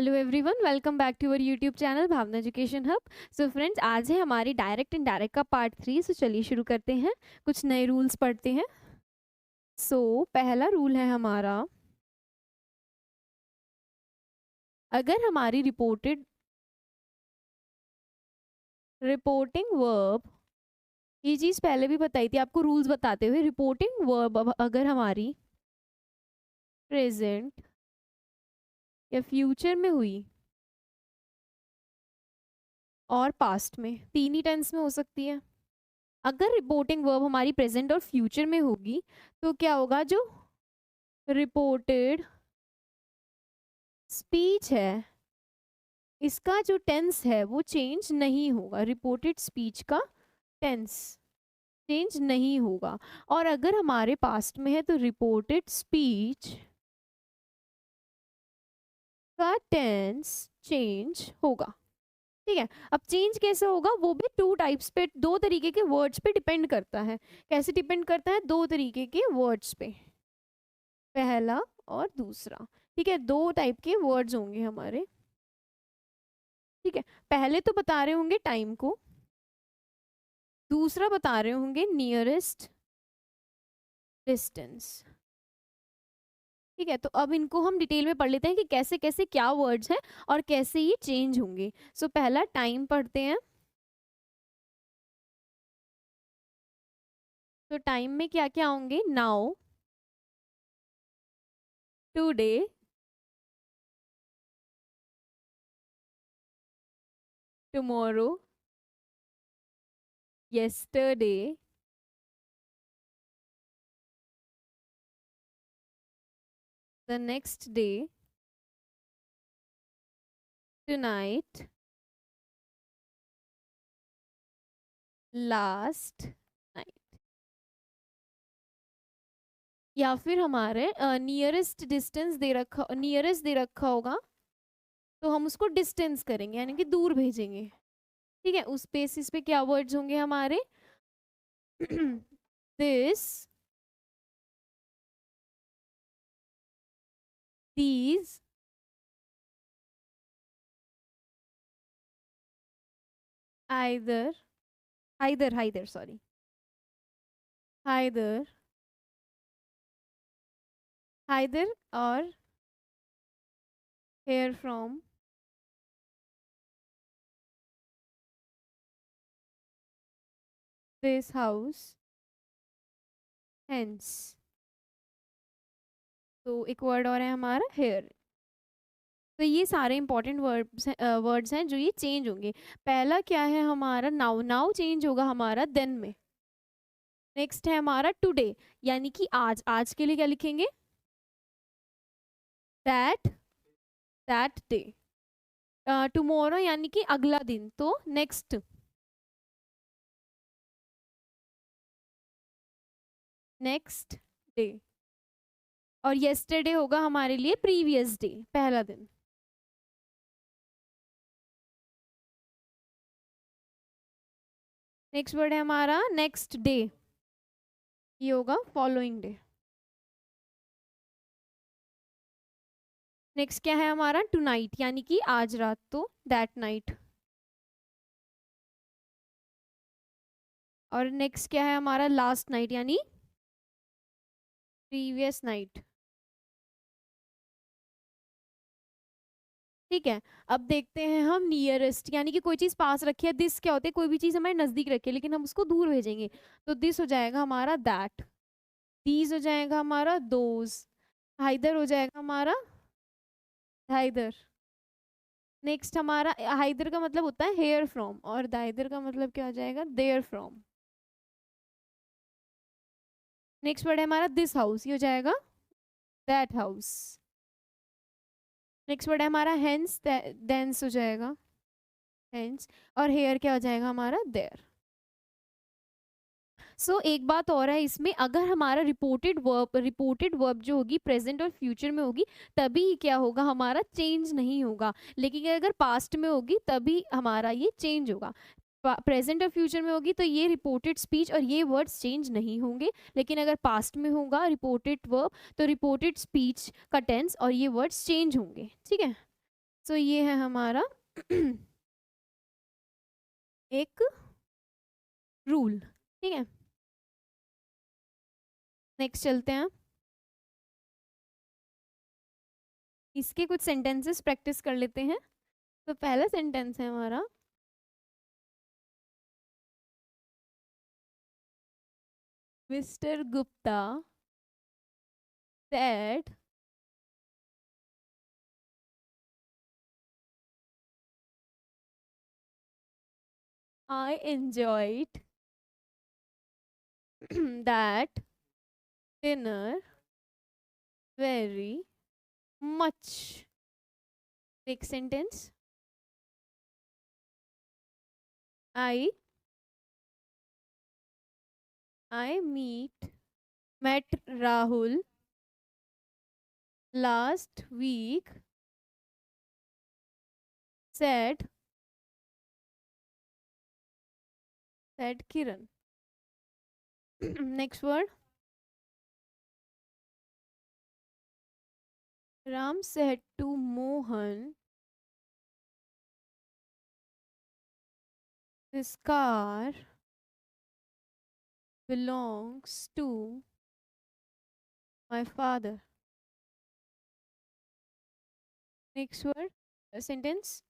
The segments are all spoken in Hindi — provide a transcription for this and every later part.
Hello everyone, welcome back to our YouTube channel Bhavna education hub. So friends, आज है हमारी डायरेक्ट एंड डायरेक्ट का पार्ट 3। सो चलिए शुरू करते हैं, कुछ नए रूल्स पढ़ते हैं। सो पहला रूल है हमारा, अगर हमारी रिपोर्टिंग वर्ब, ये चीज़ पहले भी बताई थी आपको रूल्स बताते हुए, रिपोर्टिंग वर्ब अगर हमारी प्रेजेंट या फ्यूचर में हुई और पास्ट में, तीन ही टेंस में हो सकती है। अगर रिपोर्टिंग वर्ब हमारी प्रेजेंट और फ्यूचर में होगी तो क्या होगा, जो रिपोर्टेड स्पीच है इसका जो टेंस है वो चेंज नहीं होगा। रिपोर्टेड स्पीच का टेंस चेंज नहीं होगा। और अगर हमारे पास्ट में है तो रिपोर्टेड स्पीच का टेंस चेंज होगा। ठीक है, अब चेंज कैसे होगा, वो भी टू टाइप्स पे, दो तरीके के वर्ड्स पे डिपेंड करता है। कैसे डिपेंड करता है, दो तरीके के वर्ड्स पे, पहला और दूसरा। ठीक है, दो टाइप के वर्ड्स होंगे हमारे। ठीक है, पहले तो बता रहे होंगे टाइम को, दूसरा बता रहे होंगे नियरेस्ट डिस्टेंस। ठीक है, तो अब इनको हम डिटेल में पढ़ लेते हैं कि कैसे कैसे क्या वर्ड्स हैं और कैसे ये चेंज होंगे। सो पहला टाइम पढ़ते हैं। तो टाइम में क्या क्या होंगे, now, today, tomorrow, yesterday, the next day, tonight, last night। या फिर हमारे नियरेस्ट डिस्टेंस दे रखा, नियरेस्ट दे रखा होगा तो हम उसको डिस्टेंस करेंगे, यानी कि दूर भेजेंगे। ठीक है, उस बेसिस पे क्या वर्ड्स होंगे हमारे, this, these, either, either sorry, either, either or here from, this house, hence। तो एक वर्ड और है हमारा हेयर। तो ये सारे इंपॉर्टेंट वर्ड्स हैं जो ये चेंज होंगे। पहला क्या है हमारा, नाउ, नाउ चेंज होगा हमारा देन में। नेक्स्ट है हमारा टुडे, यानी कि आज, आज के लिए क्या लिखेंगे, दैट, दैट डे। टुमारो यानी कि अगला दिन, तो नेक्स्ट, नेक्स्ट डे। और येस्टरडे होगा हमारे लिए प्रीवियस डे, पहला दिन। नेक्स्ट वर्ड है हमारा नेक्स्ट डे, ये होगा फॉलोइंग डे। नेक्स्ट क्या है हमारा, टू नाइट, यानी कि आज रात, तो दैट नाइट। और नेक्स्ट क्या है हमारा, लास्ट नाइट, यानी प्रीवियस नाइट। ठीक है, अब देखते हैं हम नियरेस्ट, यानी कि कोई चीज पास रखी है। दिस क्या होता है, कोई भी चीज हमारे नजदीक रखी है लेकिन हम उसको दूर भेजेंगे, तो दिस हो जाएगा हमारा दैट, दीज हो जाएगा हमारा दोज, हाइदर हो जाएगा हमारा हाइदर। नेक्स्ट हमारा हाइदर का मतलब होता है हेयर फ्रॉम, और दाइदर का मतलब क्या हो जाएगा, देयर फ्रॉम। नेक्स्ट वर्ड है हमारा दिस हाउस, ये हो जाएगा दैट हाउस। नेक्स्ट वर्ड है हमारा हेंस, देंस हो जाएगा हेंस। और हेयर क्या हो जाएगा हमारा, देयर। सो एक बात और है इसमें, अगर हमारा रिपोर्टेड वर्ब जो होगी प्रेजेंट और फ्यूचर में होगी तभी क्या होगा, हमारा चेंज नहीं होगा। लेकिन अगर पास्ट में होगी तभी हमारा ये चेंज होगा। प्रेजेंट और फ्यूचर में होगी तो ये रिपोर्टेड स्पीच और ये वर्ड्स चेंज नहीं होंगे। लेकिन अगर पास्ट में होगा रिपोर्टेड वर्ब तो रिपोर्टेड स्पीच का टेंस और ये वर्ड्स चेंज होंगे। ठीक है, सो ये है हमारा एक रूल, ठीक है। नेक्स्ट चलते हैं, इसके कुछ सेंटेंसेस प्रैक्टिस कर लेते हैं। तो पहला सेंटेंस है हमारा, mister Gupta said I enjoyed that dinner very much. Next sentence, I met Rahul last week, said Kiran. Next word, Ram said to Mohan, this car belongs to my father. Next word, sentence,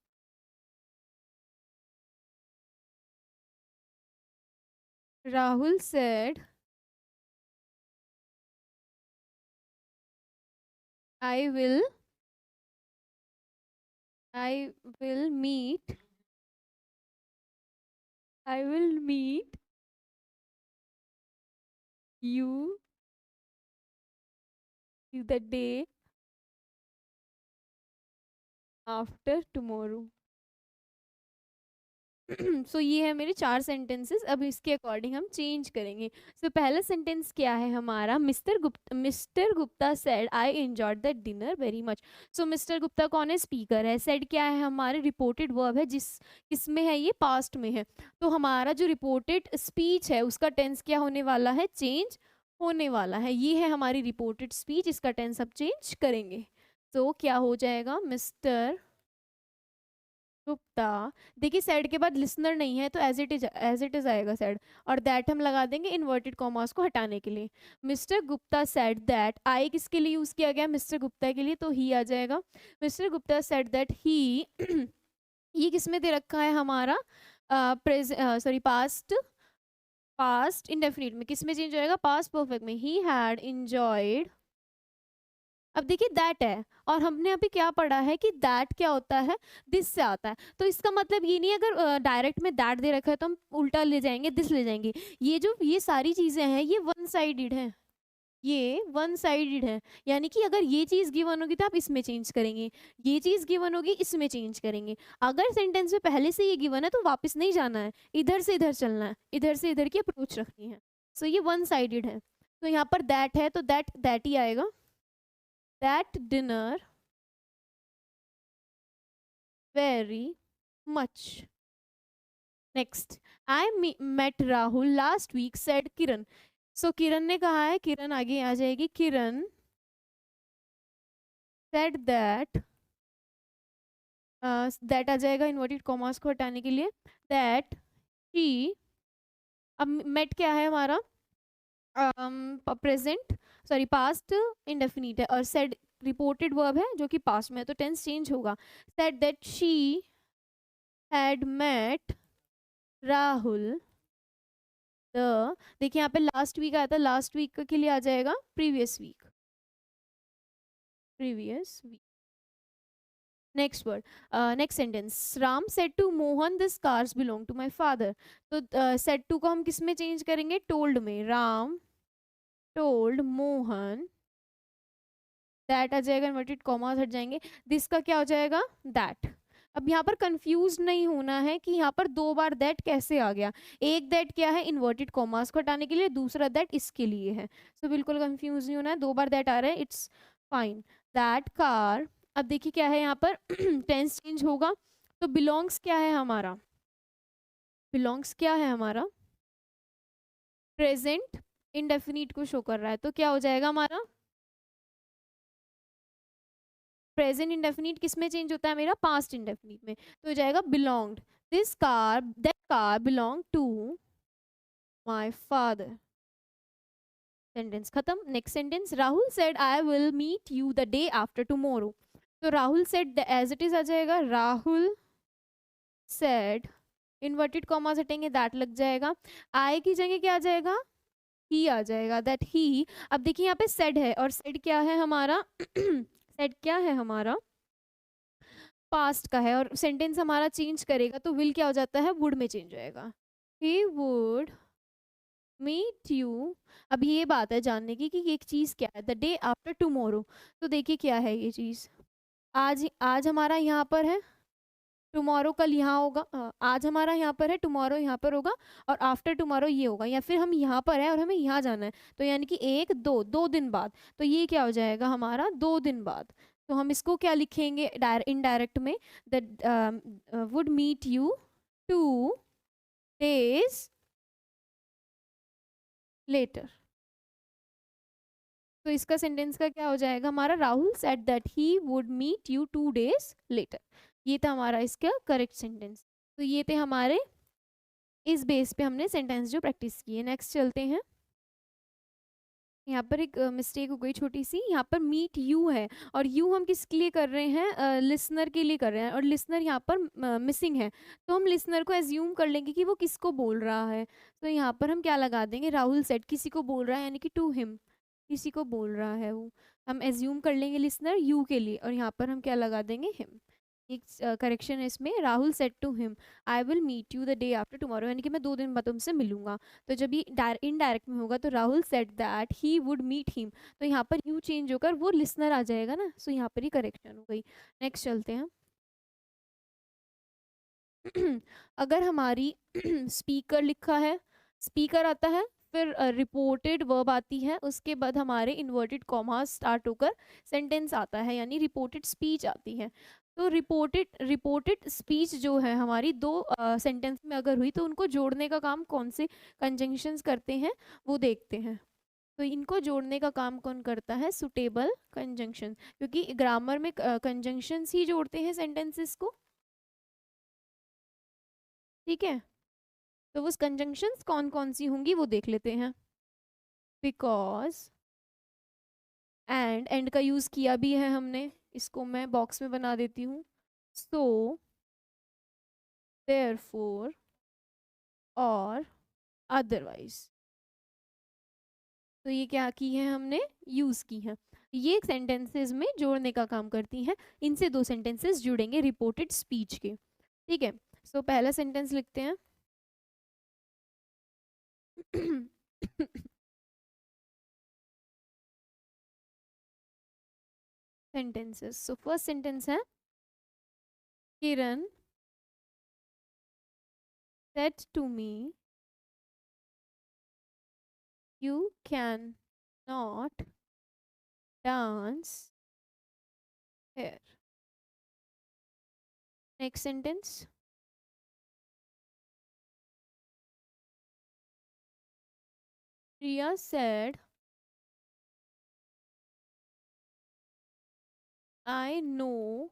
Rahul said, I will meet you the day after tomorrow. सो ये है मेरे 4 सेंटेंसेस। अब इसके अकॉर्डिंग हम चेंज करेंगे। सो पहला सेंटेंस क्या है हमारा, mister Gupta said I enjoyed the dinner very much. So mister Gupta कौन है, स्पीकर है। सेड क्या है, हमारे रिपोर्टेड वर्ब है, किसमें है, ये पास्ट में है। तो हमारा जो रिपोर्टेड स्पीच है उसका टेंस क्या होने वाला है, चेंज होने वाला है। ये है हमारी रिपोर्टेड स्पीच, इसका टेंस अब चेंज करेंगे। तो क्या हो जाएगा, मिस्टर गुप्ता, देखिए सेड के बाद लिसनर नहीं है तो एज इट इज आएगा सेड, और दैट हम लगा देंगे इन्वर्टेड कॉमास को हटाने के लिए। मिस्टर गुप्ता सेड दैट, आई किसके लिए यूज किया गया, मिस्टर गुप्ता के लिए, तो ही आ जाएगा। मिस्टर गुप्ता सेड दैट ही ये किसमें दे रखा है हमारा, पास्ट इंडेफिनिट में, किसमें चेंज होएगा, पास्ट परफेक्ट में। ही हैड इंजॉयड, अब देखिए दैट है, और हमने अभी क्या पढ़ा है कि दैट क्या होता है, दिस से आता है। तो इसका मतलब ये नहीं, अगर डायरेक्ट में दैट दे रखा है तो हम उल्टा ले जाएंगे, दिस ले जाएंगे। ये सारी चीजें हैं, ये वन साइडेड है, ये वन साइडेड है। यानी कि अगर ये चीज गिवन होगी तो आप इसमें चेंज करेंगे, ये चीज गिवन होगी इसमें चेंज करेंगे। अगर सेंटेंस में पहले से ये गिवन है तो वापस नहीं जाना है, इधर से इधर चलना है, इधर से इधर की अप्रोच रखनी है। सो ये वन साइडेड है। तो यहाँ पर दैट है तो दैट ही आएगा, that dinner very much. Next, met Rahul last week, said Kiran. So किरण ने कहा है, किरण आगे आ जाएगी, किरण said that, that आ जाएगा इन्वर्टेड कॉमास को हटाने के लिए, that she, अब met क्या है हमारा, प्रेजेंट सॉरी पास्ट इंडेफिनिट है, और said रिपोर्टेड वर्ब है जो कि पास्ट में है, तो टेंस चेंज होगा। said that she had met Rahul the, देखिए यहाँ पे लास्ट वीक आया था, लास्ट वीक के लिए आ जाएगा previous week, next word, next sentence, Ram said to Mohan this cars belong to my father. तो सेड टू को हम किस में चेंज करेंगे, टोल्ड में, राम टोल्ड मोहन, दैट आ जाएगा, इन्वर्टेड कॉमास हट जाएंगे, दिस का क्या हो जाएगा, दैट। अब यहाँ पर कंफ्यूज नहीं होना है कि यहाँ पर 2 बार दैट कैसे आ गया। एक दैट क्या है, इन्वर्टेड कॉमास को हटाने के लिए, दूसरा दैट इसके लिए है। तो बिल्कुल कंफ्यूज नहीं होना है, 2 बार दैट आ रहा है, इट्स फाइन। दैट कार, अब देखिए क्या है यहाँ पर टेंस चेंज होगा, तो बिलोंग्स क्या है हमारा, बिलोंग्स क्या है हमारा, प्रेजेंट इंडेफिनिट को शो कर रहा है, तो क्या हो जाएगा हमारा, प्रेजेंट इंडेफिनिट किस में चेंज होता है मेरा, पास्ट इंडेफिनिट में, तो हो जाएगा belonged, this car that car belong to my father. Sentence खत्म। Next sentence, Rahul said I will meet you the day after tomorrow. तो Rahul said as it is आ जाएगा, राहुल सेड, इन्वर्टेड कॉमास हटेंगे, दैट लग जाएगा, आई की जगह क्या आ जाएगा, ही आ जाएगा, दैट ही। अब देखिए यहाँ पे सेड है, और सेड क्या है हमारा सेड क्या है हमारा, पास्ट का है, और सेंटेंस हमारा चेंज करेगा तो विल क्या हो जाता है, वुड में चेंज हो जाएगा, ही वुड मीट यू। अब ये बात है जानने की कि एक चीज क्या है, द डे आफ्टर टुमारो। तो देखिए क्या है ये चीज, आज आज हमारा यहाँ पर है, टुमारो कल यहाँ होगा, आज हमारा यहाँ पर है, टुमारो यहाँ पर होगा, और आफ्टर टुमारो ये होगा, या फिर हम यहाँ पर है और हमें यहाँ जाना है, तो यानी कि एक दो दो दिन बाद, तो ये क्या हो जाएगा हमारा, 2 दिन बाद। तो हम इसको क्या लिखेंगे इनडायरेक्ट में, that would meet you 2 days later. तो इसका सेंटेंस का क्या हो जाएगा हमारा, Rahul said that he would meet you 2 days later. ये था हमारा इसका करेक्ट सेंटेंस। तो ये थे हमारे, इस बेस पे हमने सेंटेंस जो प्रैक्टिस की है। नेक्स्ट चलते हैं। यहाँ पर एक मिस्टेक हो गई छोटी सी, यहाँ पर मीट यू है, और यू हम किसके लिए कर रहे हैं, लिसनर के लिए कर रहे हैं, और लिसनर यहाँ पर मिसिंग है, तो हम लिसनर को एज्यूम कर लेंगे कि वो किसको बोल रहा है। तो यहाँ पर हम क्या लगा देंगे, राहुल सेड, किसी को बोल रहा है, यानी कि टू हिम, किसी को बोल रहा है वो, हम एज्यूम कर लेंगे लिसनर यू के लिए, और यहाँ पर हम क्या लगा देंगे, हिम। एक करेक्शन है इसमें, Rahul said to him I will meet you the day after tomorrow, यानी कि मैं 2 दिन बाद तुमसे मिलूंगा। तो जब ये इनडायरेक्ट में होगा तो Rahul said that he would meet him, तो यहाँ पर यू चेंज होकर वो लिसनर आ जाएगा ना, सो यहाँ पर ही करेक्शन हो गई। नेक्स्ट चलते हैं। अगर हमारी स्पीकर लिखा है, स्पीकर आता है, फिर रिपोर्टेड वर्ब आती है, उसके बाद हमारे इन्वर्टेड कॉमा स्टार्ट होकर सेंटेंस आता है, यानी रिपोर्टेड स्पीच आती है। तो रिपोर्टेड स्पीच जो है हमारी 2 सेंटेंस में अगर हुई, तो उनको जोड़ने का काम कौन से कंजंक्शंस करते हैं वो देखते हैं। तो इनको जोड़ने का काम कौन करता है, सुटेबल कंजंक्शन, क्योंकि ग्रामर में कंजंक्शंस ही जोड़ते हैं सेंटेंसेस को। ठीक है, तो वो कंजंक्शंस कौन कौन सी होंगी वो देख लेते हैं। बिकॉज, एंड का यूज किया भी है हमने, इसको मैं बॉक्स में बना देती हूँ, सो, देयरफॉर, और अदरवाइज। तो ये क्या की है हमने, यूज की है, ये सेंटेंसेस में जोड़ने का काम करती हैं। इनसे 2 सेंटेंसेस जुड़ेंगे रिपोर्टेड स्पीच के। ठीक है, सो पहला सेंटेंस लिखते हैं। सेंटेंसेस, सो फर्स्ट सेंटेंस है, किरण said to me you can not dance here. Next sentence, Priya said I know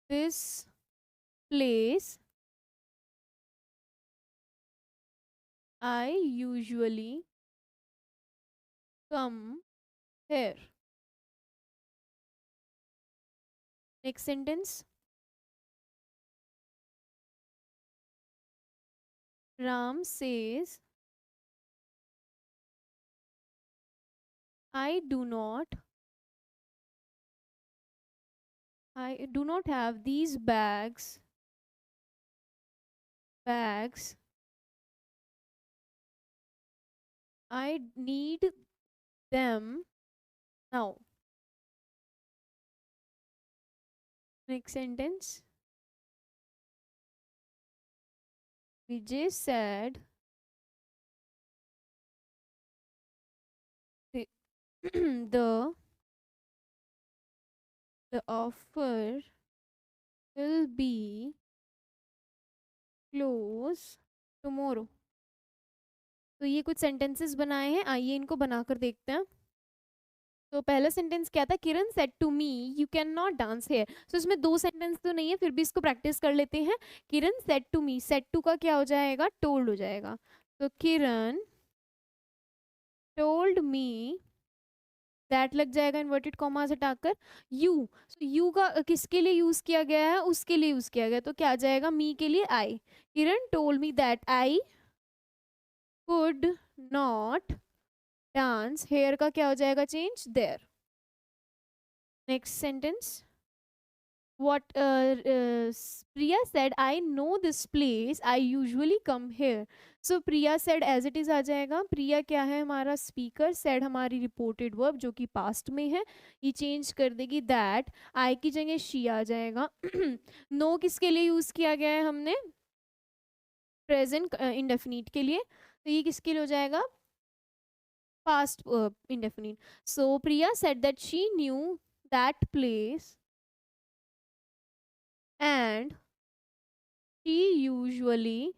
this place, I usually come here. Next sentence, Ram says I do not have these bags I need them now. Next sentence, Vijay said the the the offer will be close tomorrow. तो ये कुछ सेंटेंसेस बनाए हैं, आइए इनको बनाकर देखते हैं। तो पहला सेंटेंस क्या था, Kiran said to me you can not dance here. So इसमें दो सेंटेंस तो नहीं है, फिर भी इसको प्रैक्टिस कर लेते हैं। Kiran said to me, said to का क्या हो जाएगा, टोल्ड हो जाएगा। तो किरण टोल्ड मी, दैट लग जाएगा इन्वर्टेड कॉमास हटाकर यू। सो यू का किसके लिए यूज किया गया है, उसके लिए यूज किया गया, तो क्या आ जाएगा, मी के लिए I. Kiran told me that I could not dance, here का क्या हो जाएगा, change there. Next sentence, what Priya said I know this place I usually come here। so Priya said as it is आ जाएगा। Priya क्या है हमारा स्पीकर, said हमारी रिपोर्टेड वर्ब जो कि पास्ट में है, ये चेंज कर देगी that, I की जगह she आ जाएगा। no किसके लिए यूज किया गया है हमने, प्रेजेंट इंडेफिनिट के लिए, तो ये किसके लिए हो जाएगा, past indefinite. so Priya said that she knew that place and she usually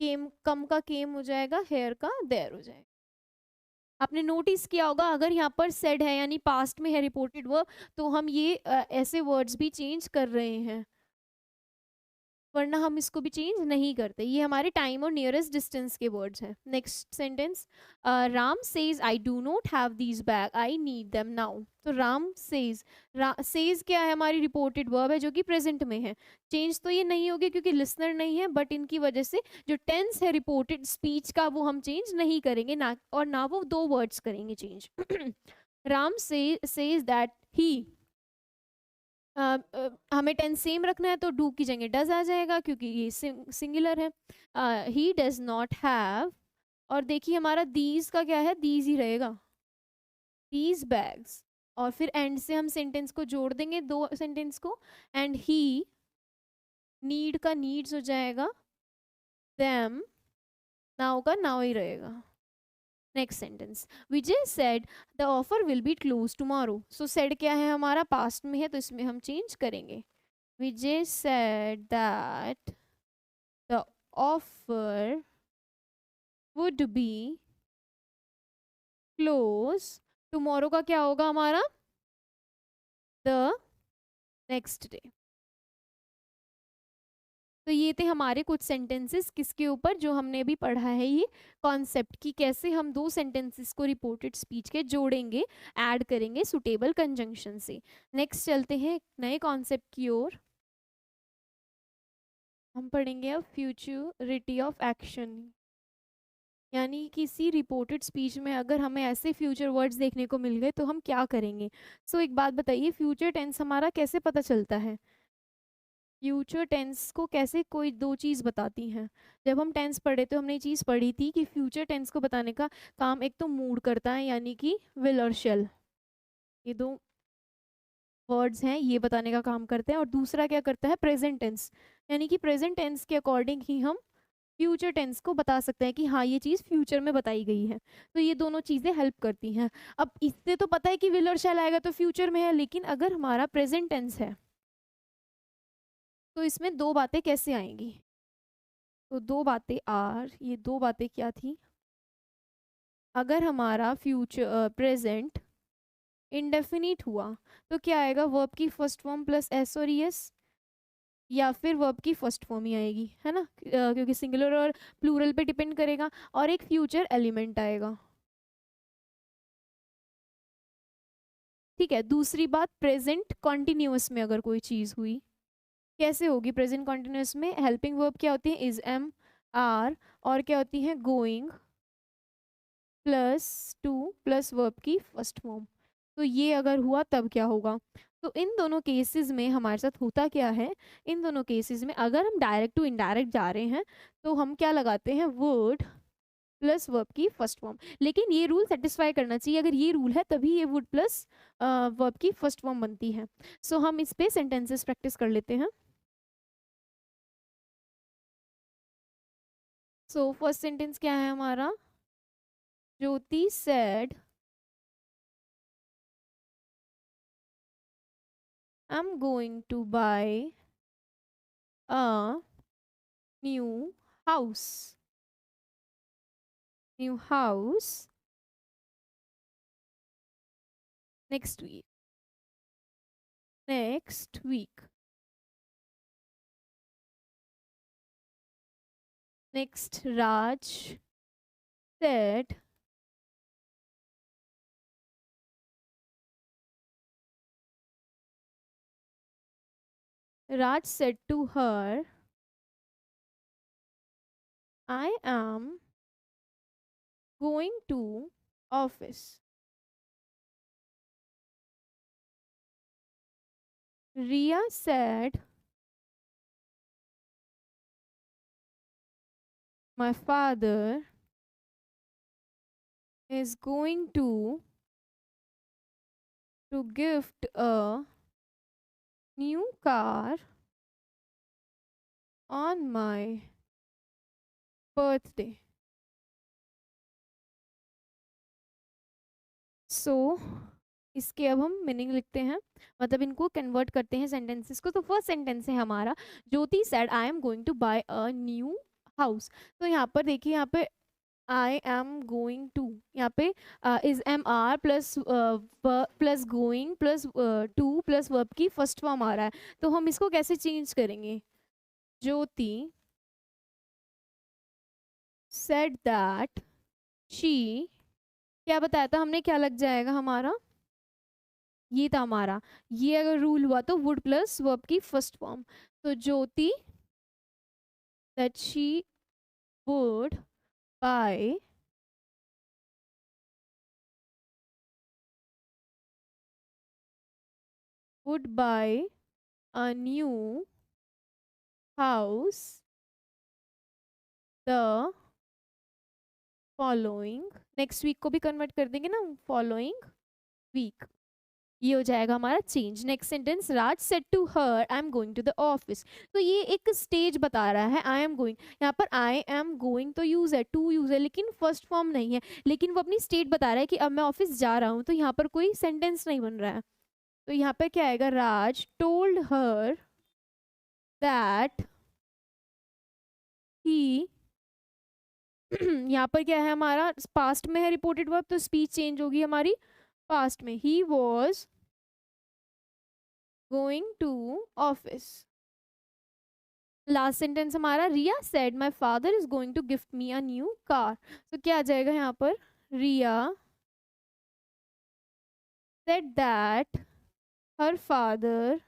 केम, कम का केम हो जाएगा, हेयर का देयर हो जाएगा। आपने नोटिस किया होगा अगर यहाँ पर सेड है यानी पास्ट में है रिपोर्टेड वर्ब, तो हम ये ऐसे वर्ड्स भी चेंज कर रहे हैं, वरना हम इसको भी चेंज नहीं करते। ये हमारे टाइम और नियरेस्ट डिस्टेंस के वर्ड्स हैं। Next sentence, Ram says I do not have these bag I need them now. तो राम सेज, सेज क्या है, हमारी रिपोर्टेड वर्ब है जो कि प्रेजेंट में है। चेंज तो ये नहीं होगी क्योंकि लिसनर नहीं है, बट इनकी वजह से जो टेंस है रिपोर्टेड स्पीच का वो हम चेंज नहीं करेंगे, ना और ना वो दो वर्ड्स करेंगे change. Ram says that he, हमें टेंस सेम रखना है तो डू की जगह डज आ जाएगा क्योंकि ये सिंगुलर है। ही डज नॉट हैव, और देखिए हमारा दीज का क्या है, दीज ही रहेगा, दीज बैग्स, और फिर एंड से हम सेंटेंस को जोड़ देंगे, दो सेंटेंस को, एंड ही, नीड का नीड्स हो जाएगा, देम, नाउ का नाउ ही रहेगा। Next sentence, Vijay said the offer will be close tomorrow. So said क्या है हमारा, पास्ट में है, तो इसमें हम चेंज करेंगे। Vijay said that the offer would be close tomorrow का क्या होगा हमारा, द नेक्स्ट डे। तो ये थे हमारे कुछ सेंटेंसेस किसके ऊपर, जो हमने अभी पढ़ा है, ये कॉन्सेप्ट की कैसे हम दो सेंटेंसेस को रिपोर्टेड स्पीच के जोड़ेंगे, ऐड करेंगे सुटेबल कंजंक्शन से। नेक्स्ट चलते हैं एक नए कॉन्सेप्ट की ओर। हम पढ़ेंगे अब फ्यूचरिटी ऑफ एक्शन, यानी किसी रिपोर्टेड स्पीच में अगर हमें ऐसे फ्यूचर वर्ड्स देखने को मिल गए तो हम क्या करेंगे। सो एक बात बताइए, फ्यूचर टेंस हमारा कैसे पता चलता है, फ्यूचर टेंस को कैसे कोई दो चीज़ बताती हैं। जब हम टेंस पढ़े तो हमने ये चीज़ पढ़ी थी कि फ्यूचर टेंस को बताने का काम एक तो मूड करता है, यानी कि विल और शेल, ये दो वर्ड्स हैं, ये बताने का काम करते हैं। और दूसरा क्या करता है, प्रेजेंट टेंस, यानी कि प्रेजेंट टेंस के अकॉर्डिंग ही हम फ्यूचर टेंस को बता सकते हैं कि हाँ ये चीज़ फ्यूचर में बताई गई है। तो ये दोनों चीज़ें हेल्प करती हैं। अब इससे तो पता है कि विल और शैल आएगा तो फ्यूचर में है, लेकिन अगर हमारा प्रेजेंट टेंस है तो इसमें दो बातें कैसे आएंगी। तो दो बातें ये दो बातें क्या थी, अगर हमारा फ्यूचर प्रेजेंट इंडेफिनिट हुआ तो क्या आएगा, वर्ब की फर्स्ट फॉर्म प्लस एस और एस, या फिर वर्ब की फर्स्ट फॉर्म ही आएगी, है ना, क्योंकि सिंगुलर और प्लूरल पे डिपेंड करेगा, और एक फ्यूचर एलिमेंट आएगा। ठीक है, दूसरी बात, प्रेजेंट कॉन्टिन्यूअस में अगर कोई चीज़ हुई, कैसे होगी प्रेजेंट कॉन्टिन्यूअस में, हेल्पिंग वर्ब क्या होती है, इज, एम, आर, और क्या होती है, going plus to plus verb की फर्स्ट फॉर्म। तो ये अगर हुआ तब क्या होगा, तो इन दोनों केसेस में हमारे साथ होता क्या है, इन दोनों केसेस में अगर हम डायरेक्ट टू इनडायरेक्ट जा रहे हैं तो हम क्या लगाते हैं, वर्ड प्लस वर्ब की फर्स्ट फॉर्म। लेकिन ये रूल सेटिस्फाई करना चाहिए, अगर ये रूल है तभी ये वुड प्लस वर्ब की फर्स्ट फॉर्म बनती है। सो हम इस पे सेंटेंसेस प्रैक्टिस कर लेते हैं। सो फर्स्ट सेंटेंस क्या है हमारा, Jyoti said I am going to buy a new house, new house next week, next week, next. Raj said to her, I am going to office. Ria said, my father is going to gift a new car on my birthday. So इसके अब हम मीनिंग लिखते हैं, मतलब इनको कन्वर्ट करते हैं सेंटेंसेस को। तो फर्स्ट सेंटेंस है हमारा, Jyoti said I am going to buy a new house. तो यहाँ पर देखिए, यहाँ पे आई एम गोइंग टू, यहाँ पे is am are plus going plus to plus verb की फर्स्ट फॉर्म आ रहा है। तो हम इसको कैसे चेंज करेंगे? ज्योति सेड दैट शी, क्या बताया था हमने, क्या लग जाएगा हमारा, ये था हमारा, ये अगर रूल हुआ तो वुड प्लस वर्ब की फर्स्ट फॉर्म। तो Jyoti that she would buy a new house the following, next week को भी कन्वर्ट कर देंगे ना, फॉलोइंग वीक। ये हो जाएगा हमारा change. Next sentence, Raj said to her I am going to the office. तो ये एक स्टेज बता रहा है, आई एम गोइंग, यहाँ पर आई एम गोइंग तो यूज है, टू यूज है, लेकिन फर्स्ट फॉर्म नहीं है, लेकिन वो अपनी स्टेट बता रहा है कि अब मैं ऑफिस जा रहा हूँ। तो यहाँ पर कोई सेंटेंस नहीं बन रहा है। तो यहाँ पर क्या आएगा, राज टोल्ड हर दैट ही यहाँ पर क्या है हमारा, पास्ट में है रिपोर्टेड वर्ब, तो स्पीच चेंज होगी हमारी पास्ट में, he was going to office. Last sentence हमारा, Riya said my father is going to gift me a new car. तो क्या आ जाएगा यहाँ पर, Riya said that her father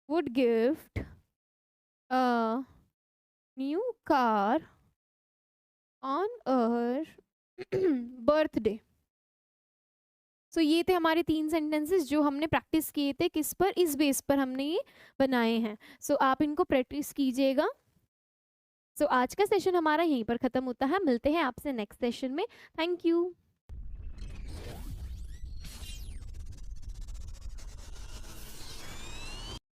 would gift a new car on her birthday. So ये थे हमारे 3 सेंटेंसेस जो हमने प्रैक्टिस किए थे, किस पर, इस बेस पर हमने ये बनाए हैं। सो आप इनको प्रैक्टिस कीजिएगा। सो आज का सेशन हमारा यहीं पर ख़त्म होता है, मिलते हैं आपसे नेक्स्ट सेशन में। Thank you.